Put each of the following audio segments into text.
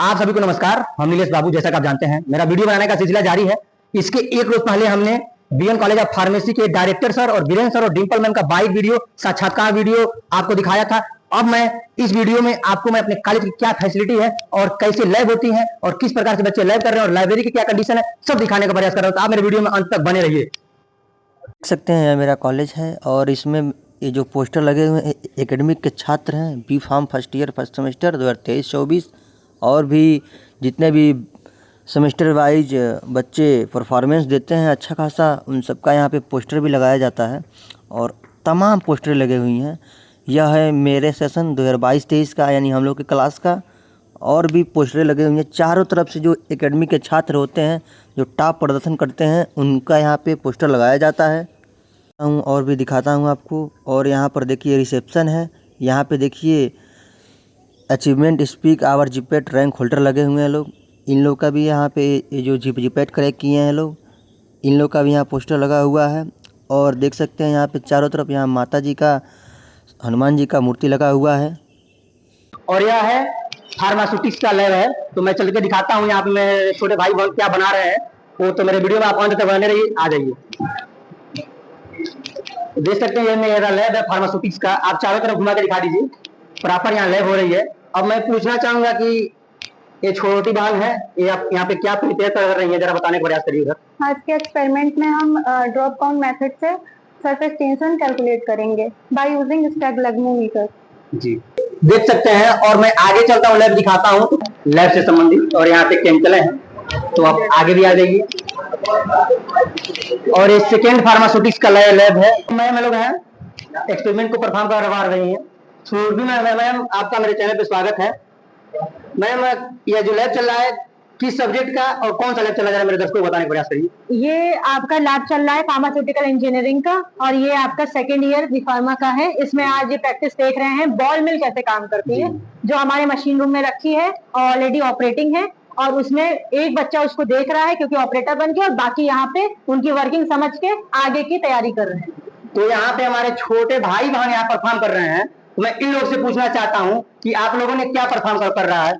आप सभी को नमस्कार। हम नीलेश बाबू, जैसा कि आप जानते हैं मेरा वीडियो बनाने का सिलसिला जारी है। इसके एक रोज पहले हमने बीएन कॉलेज ऑफ फार्मेसी के डायरेक्टर सर और वीरेंद्र सर और डिंपल मैम का बाइक वीडियो, साक्षात्कार वीडियो आपको दिखाया था। अब मैं इस वीडियो में आपको मैं अपने कॉलेज की क्या फैसिलिटी है और कैसे लैब होती है और किस प्रकार से बच्चे लैब कर रहे हैं और लाइब्रेरी की क्या कंडीशन है, सब दिखाने का प्रयास कर रहा हूं। तो आप मेरे वीडियो में अंत तक बने रहिए। देख सकते हैं यह मेरा कॉलेज है और इसमें ये जो पोस्टर लगे हुए हैं एकेडमिक के छात्र हैं, B pharm first year first semester 2023-24 और भी जितने भी सेमेस्टर वाइज बच्चे परफॉर्मेंस देते हैं अच्छा खासा, उन सबका यहाँ पे पोस्टर भी लगाया जाता है और तमाम पोस्टर लगे हुई हैं। यह है मेरे सेशन 2022-23 का, यानी हम लोग के क्लास का, और भी पोस्टरें लगे हुए हैं चारों तरफ से। जो एकेडमी के छात्र होते हैं जो टॉप प्रदर्शन करते हैं उनका यहाँ पे पोस्टर लगाया जाता है। और भी दिखाता हूँ आपको। और यहाँ पर देखिए रिसेप्शन है, यहाँ पे देखिए achievement speak our GPAT rank holder लगे हुए हैं लोग। इन लोग का भी यहाँ पे ये जो जीपेट क्रैक किए हैं लोग, इन लोग का भी यहाँ पोस्टर लगा हुआ है। और देख सकते हैं यहाँ पे चारों तरफ यहाँ माता जी का, हनुमान जी का मूर्ति लगा हुआ है। और यह है फार्मास्यूटिक्स का लैब है, तो मैं चल के दिखाता हूँ यहाँ पे मेरे छोटे भाई बहन क्या बना रहे हैं। वो तो मेरे वीडियो में आप अंत तक बने रहिए। आ जाइए, देख सकते हैं ये मेरा लैब है फार्मास्यूटिक्स का। आप चारों तरफ घुमा के दिखा दीजिए, प्रॉपर यहाँ लैब हो रही है। अब मैं पूछना चाहूंगा कि ये छोटी बहन है, ये आप यहाँ पे क्या प्रिपेयर कर रही है, जरा बताने का प्रयास करिए। आज के एक्सपेरिमेंट में हम ड्रॉप काउंट मेथड से सरफेस टेंशन कैलकुलेट करेंगे बाय यूजिंग स्टैग्लैग्मोमीटर। जी देख सकते हैं। और मैं आगे चलता हूँ, लैब दिखाता हूँ लैब से संबंधित, और यहाँ पे केमिकल हैं, तो आप आगे भी आ जाइए। और ये सेकेंड फार्मास्यूटिक्स का लैब है। मैम लोग हैं एक्सपेरिमेंट को परफॉर्म करवा रही हैं। सुरभि मैम, आपका मेरे चैनल पे स्वागत है। मैम यह जो लैब चल रहा है किस सब्जेक्ट का और कौन सा लैब चल रहा है, मेरे दर्शकों को बताने का प्रयास करिए। ये आपका लैब चल रहा है फार्मास्यूटिकल इंजीनियरिंग का, और ये आपका सेकेंड ईयर बीफार्मा का है। इसमें आज ये प्रैक्टिस देख रहे हैं बॉल मिल कैसे काम करती है, जो हमारे मशीन रूम में रखी है, ऑलरेडी ऑपरेटिंग है। और उसमें एक बच्चा उसको देख रहा है क्योंकि ऑपरेटर बन गया, और बाकी यहाँ पे उनकी वर्किंग समझ के आगे की तैयारी कर रहे हैं। तो यहाँ पे हमारे छोटे भाई बहन यहाँ परफॉर्म कर रहे हैं। तो मैं इन लोग से पूछना चाहता हूँ कि आप लोगों ने क्या परफॉर्म कर रहा है।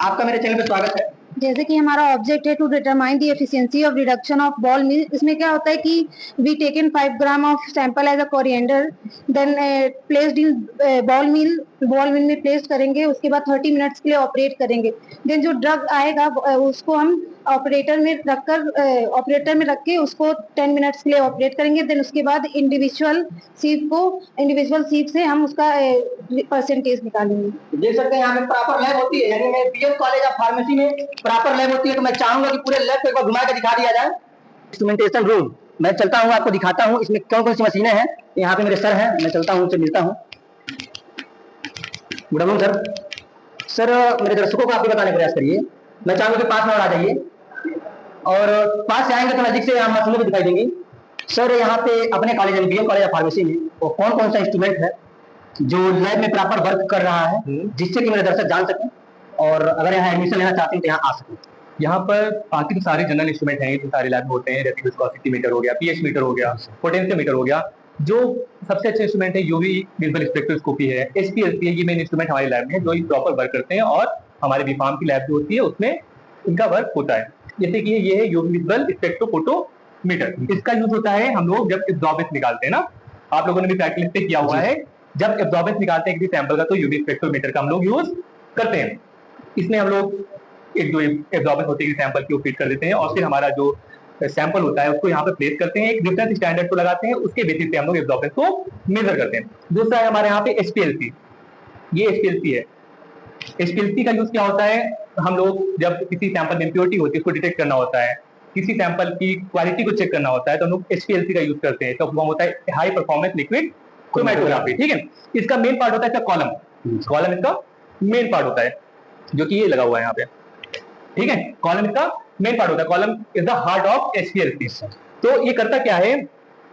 आपका मेरे चैनल पे स्वागत है। जैसे कि हमारा ऑब्जेक्ट है to determine the efficiency of reduction of ball mill. इसमें क्या होता है कि we taken 5 gram of sample as a coriander, then placed in ball mill में प्लेस करेंगे। उसके बाद 30 मिनट्स के लिए ऑपरेट करेंगे। देन जो ड्रग आएगा उसको हम ऑपरेटर में रख के उसको 10 मिनट्स के लिए ऑपरेट करेंगे। देन उसके बाद इंडिविजुअल सीप से हम उसका परसेंटेज निकालेंगे। देख सकते हैं यहाँ पे प्रॉपर लैब होती है, यानी मैं बीएन कॉलेज ऑफ फार्मेसी में प्रॉपर लैब होती है। तो मैं चाहूंगा कि पूरे लैब को एक बार घुमा के दिखा दिया जाए। इंस्ट्रूमेंटेशन रूम मैं चलता हूँ, आपको दिखाता हूँ इसमें कौन कौन सी मशीनें हैं। यहाँ पे मेरे सर हैं, मैं चलता हूँ, उनसे मिलता हूँ। Good afternoon sir. मेरे दर्शकों को आप भी बताने का प्रयास करिए। मैं चाहूंगा कि पास में और आ जाइए, और पास से आएंगे तो नजदीक से यहाँ मशीनें भी दिखाई देंगी। सर यहाँ पे अपने कॉलेज में बीएन कॉलेज ऑफ फार्मेसी में वो कौन कौन सा इंस्ट्रूमेंट है जो लैब में प्रॉपर वर्क कर रहा है, जिससे कि मेरे दर्शक जान सकें और अगर यहाँ एडमिशन लेना चाहते हैं तो यहाँ आ सकें। यहाँ पर बाकी तो सारे जनरल इंस्ट्रूमेंट हैं जो सारे लैब में होते हैं, जैसे विस्कोसिटी मीटर हो गया, पीएच मीटर हो गया, पोटेंशियोमीटर हो गया। जो सबसे अच्छे इंस्ट्रूमेंट है यूवी विजुअल स्पेक्ट्रोस्कोपी है, एसपीएलसी है। ये मेन इंस्ट्रूमेंट हमारे लैब में है जो प्रॉपर वर्क करते हैं और हमारे बीफार्म की लैब जो होती है उसमें इनका वर्क होता है। जैसे कि ये है यूवी विजुअल स्पेक्ट्रोफोटोमीटर। इसका यूज होता है हम लोग जब एब्जॉर्बेंस निकालते हैं ना, आप लोगों ने भी प्रैक्टिस पे किया हुआ है। जब एब्जॉर्बेंस निकालते हैं किसी सैंपल का तो यूवी स्पेक्ट्रोमीटर का हम लोग यूज करते हैं। इसमें हम लोग एक जो एब्जॉर्बेंस होती है सैंपल की वो फीड कर देते हैं और फिर हमारा जो सैंपल होता है उसको यहाँ पे प्लेस करते हैं, एक डिफरेंस स्टैंडर्ड को लगाते हैं, उसके बेसिस पे हम लोग एब्जॉर्बेंस को मेजर करते हैं। दूसरा है हमारे यहाँ पे एसपीएलसी। ये एसपीएलसी है। एसपीएलसी का यूज क्या होता है, हम लोग जब किसी सैंपल में इम्प्योरिटी होती है उसको डिटेक्ट करना होता है, किसी सैंपल की क्वालिटी को चेक करना होता है, तो हम लोग एसपीएलसी का यूज करते हैं। तो वो होता है हाई परफॉर्मेंस लिक्विड क्रोमैटोग्राफी। ठीक है, इसका मेन पार्ट होता है इसका कॉलम इसका मेन पार्ट होता है, जो कि ये लगा हुआ है यहाँ पे। ठीक है, कॉलम इसका मेन पार्ट होता है। Column is the heart of SPLC. तो ये करता क्या है,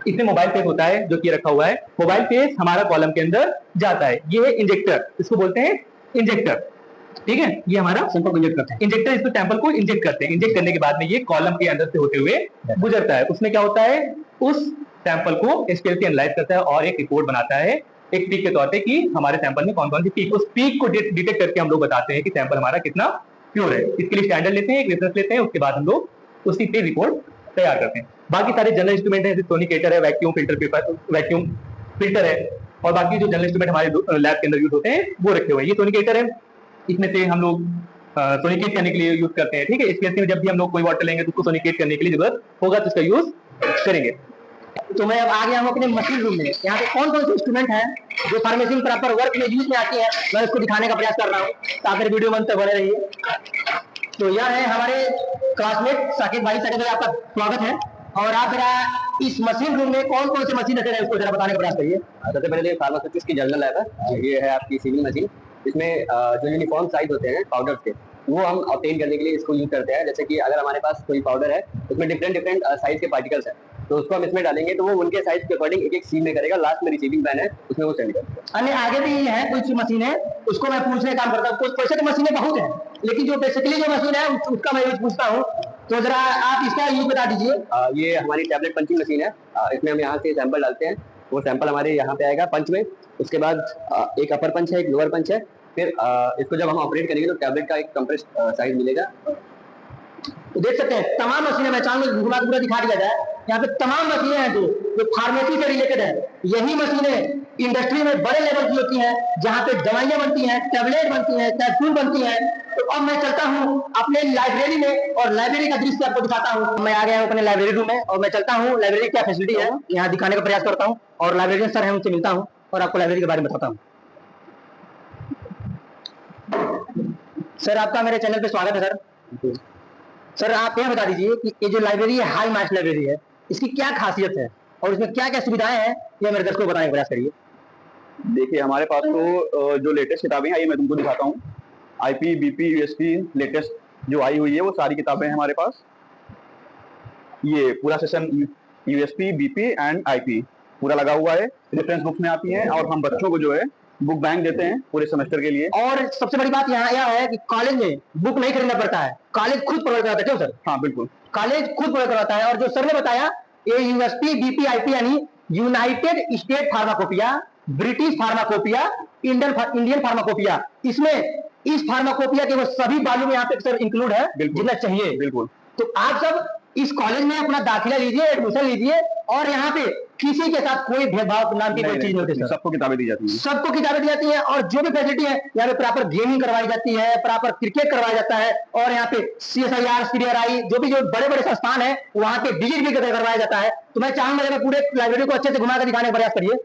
इसमें मोबाइल फेस होता है जो कि रखा हुआ है। मोबाइल फेस हमारा कॉलम के अंदर जाता है। ये है इंजेक्टर, इसको बोलते हैं इंजेक्टर। ठीक है, ये हमारा सैंपल को इंजेक्ट करते हैं। इंजेक्टर इसको सैंपल को इंजेक्ट करते हैं। इंजेक्ट करने के बाद में ये कॉलम के अंदर से होते हुए गुजरता है। उसमें क्या होता है, उस सैंपल को एसपीएलसी एनालाइज करता है और एक रिपोर्ट बनाता है एक पीक के तौर पे कि हमारे सैंपल में कौन कौन सी पीक, उस पीक को डिटेक्ट करके हम लोग बताते हैं कि सैंपल हमारा कितना प्योर है। इसके लिए स्टैंडर्ड लेते हैं, एक रेफरेंस लेते हैं, उसके बाद हम लोग उसी पे रिपोर्ट तैयार करते हैं। बाकी सारे जनरल इंस्ट्रूमेंट है, जैसे सोनिकेटर है, vacuum filter paper, vacuum filter है, और बाकी जो जनरल इंस्ट्रूमेंट हमारे लैब के अंदर यूज होते हैं वो रखे हुए हैं। ये सोनिकेटर है, इसमें से हम लोग सोनिकेट करने के लिए यूज करते हैं। ठीक है, इसके में जब भी हम लोग कोई वाटर लेंगे तो उसको सोनिकेट करने के लिए जरूरत होगा तो इसका यूज करेंगे। तो मैं अब आ गया हूँ अपने मशीन रूम में। यहाँ पे कौन कौन से इंस्ट्रूमेंट हैं जो फार्मेसी में प्रॉपर वर्क में यूज में आती है, मैं उसको दिखाने का प्रयास कर रहा हूँ, तो आप मेरे वीडियो में तक बने रहिए। तो यह है हमारे क्लासमेट साकिब भाई। साकिब भाई, आपका स्वागत है। और आप जरा इस मशीन रूम में कौन कौन से मशीन रखे हैं उसको जरा बताने का प्रयास करिए। सबसे पहले फार्मास्यूटिक्स की जनरल लैब है। ये है आपकी सीविंग मशीन। इसमें जो यूनिफॉर्म साइज होते हैं पाउडर के, वो हम ऑब्टेन करने के लिए इसको यूज करते हैं। जैसे कि अगर हमारे पास कोई पाउडर है उसमें डिफरेंट साइज के पार्टिकल्स हैं, तो उसको हम इसमें डालेंगे तो वो उनके साइज के अकॉर्डिंग एक एक सील में करेगा। लास्ट में रिसीविंग पैन है, उसमें वो सेंड करेगा। अन्य आगे भी है कुछ मशीनें, उसको मैं पूछने का काम करता हूँ। कुछ वैसे तो मशीनें बहुत हैं, लेकिन जो बेसिकली जो मशीन है उसका मैं यूज पूछता हूँ। तो जरा आप इसका यूज बता दीजिए। ये हमारी टैबलेट पंचिंग मशीन है। इसमें हम यहाँ से सैंपल डालते हैं, वो सैंपल हमारे यहाँ पे आएगा पंच में। उसके बाद एक अपर पंच है, एक लोअर पंच है। फिर इसको जब हम ऑपरेट करेंगे तो टैबलेट का एक कंप्रेस्ड साइज मिलेगा। तो देख सकते हैं तमाम मशीनें, मैं चाहूंगा घुमा पूरा दिखा दिया जाए। यहाँ पे तमाम मशीनें हैं जो फार्मेसी से रिलेटेड है। यही मशीनें इंडस्ट्री में बड़े लेवल की होती हैं, जहाँ पे दवाइयां बनती हैं, टैबलेट बनती हैं, कैप्सूल बनती हैं। तो अब मैं चलता हूँ अपने लाइब्रेरी में और लाइब्रेरी का दृश्य आपको दिखाता हूँ। मैं आ गया हूँ अपने लाइब्रेरी रूम में और मैं चलता हूँ लाइब्रेरी क्या फैसिलिटी है यहाँ दिखाने का प्रयास करता हूँ, और लाइब्रेरियन सर है उनसे मिलता हूँ और आपको लाइब्रेरी के बारे में बताता हूँ। सर, आपका मेरे चैनल पे स्वागत है। सर सर आप यह बता दीजिए कि ये जो लाइब्रेरी है, हाई मार्क्स लाइब्रेरी है, इसकी क्या खासियत है और इसमें क्या क्या सुविधाएं हैं, ये मेरे दर्शकों को बताने का प्रयास करिए। देखिए, हमारे पास तो जो लेटेस्ट किताबें हैं ये मैं तुमको दिखाता हूँ। आईपी, बीपी, यूएसपी लेटेस्ट जो आई हुई है वो सारी किताबें हैं हमारे पास। ये पूरा session USP, BP and IP पूरा लगा हुआ है, रेफरेंस बुक्स में आती हैं। और हम बच्चों को जो है बुक बैंक देते हैं पूरे सेमेस्टर के लिए। और सबसे बड़ी बात यहाँ यह है कि कॉलेज में बुक नहीं खरीदना पड़ता है, कॉलेज खुद प्रोवाइड कराता है। क्यों सर? हाँ बिल्कुल, कॉलेज खुद प्रोवाइड कराता है। और जो सर ने बताया, ये यूएसपी, बीपी, आईपी यानी United state pharmacopoeia, British pharmacopoeia, Indian pharmacopoeia, इसमें इस फार्माकोपिया के वो सभी वॉल्यूम यहाँ पे सर इंक्लूड है जितना चाहिए। बिल्कुल। तो आप सब इस कॉलेज में अपना दाखिला लीजिए, एडमिशन लीजिए, और यहाँ पे किसी के साथ कोई भेदभाव नाम की कोई चीज नहीं होती सर। सबको किताबें दी जाती हैं। सबको किताबें दी जाती हैं, और जो भी फैसिलिटी है यहाँ पे प्रॉपर गेमिंग करवाई जाती है, प्रॉपर क्रिकेट करवाया जाता है, और यहाँ पे CSIR, CDRI जो बड़े बड़े संस्थान है वहाँ पे विजिट भी करवाया जाता है। तो मैं चाहूंगा कि पूरे लाइब्रेरी को अच्छे से घुमा कर दिखाने का प्रयास करिए।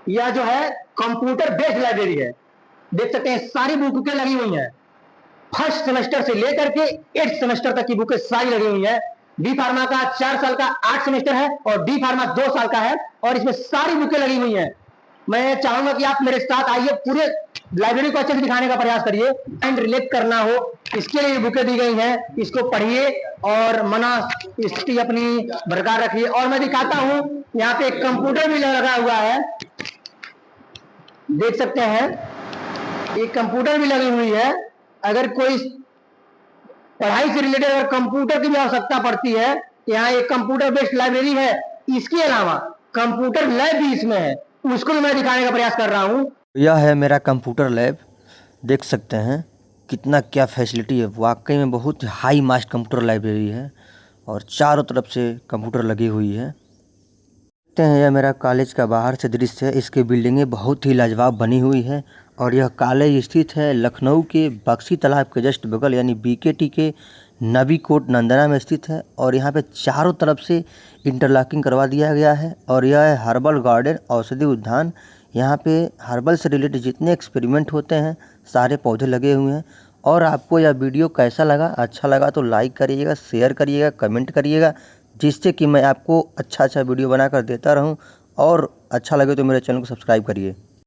यह जो है कंप्यूटर बेस्ड लाइब्रेरी है। देख सकते हैं सारी बुकें लगी हुई हैं, फर्स्ट सेमेस्टर से लेकर के 8th सेमेस्टर तक की बुकें सारी लगी हुई है। बी फार्मा का 4 साल का 8 सेमेस्टर है और डी फार्मा 2 साल का है, और इसमें सारी बुकें लगी हुई हैं। मैं चाहूंगा कि आप मेरे साथ आइए, पूरे लाइब्रेरी को अच्छे से दिखाने का प्रयास करिए। एंड रिलेट करना हो, इसके लिए बुकें दी गई हैं, इसको पढ़िए और मना स्थिति अपनी बरकरार रखिए। और मैं दिखाता हूँ, यहाँ पे एक कंप्यूटर भी लगा हुआ है, देख सकते हैं, एक कंप्यूटर भी लगी हुई है। अगर कोई पढ़ाई से रिलेटेड अगर कंप्यूटर की भी आवश्यकता पड़ती है, यहाँ एक कंप्यूटर बेस्ड लाइब्रेरी है। इसके अलावा कंप्यूटर लैब भी इसमें है, उसको भी मैं दिखाने का प्रयास कर रहा हूँ। यह है मेरा कंप्यूटर लैब। देख सकते हैं कितना क्या फैसिलिटी है। वाकई में बहुत हाई मास्ट कंप्यूटर लाइब्रेरी है और चारों तरफ से कंप्यूटर लगी हुई है। देखते हैं, यह मेरा कॉलेज का बाहर से दृश्य है। इसकी बिल्डिंगें बहुत ही लाजवाब बनी हुई है, और यह कॉलेज स्थित है लखनऊ के बक्सी तालाब के जस्ट बगल यानी BKT के नबी कोट नंदना में स्थित है। और यहाँ पे चारों तरफ से इंटरलॉकिंग करवा दिया गया है। और यह है हर्बल गार्डन, औषधि उद्यान। यहाँ पे हर्बल से रिलेटेड जितने एक्सपेरिमेंट होते हैं सारे पौधे लगे हुए हैं। और आपको यह वीडियो कैसा लगा? अच्छा लगा तो लाइक करिएगा, शेयर करिएगा, कमेंट करिएगा, जिससे कि मैं आपको अच्छा वीडियो बनाकर देता रहूं। और अच्छा लगे तो मेरे चैनल को सब्सक्राइब करिए।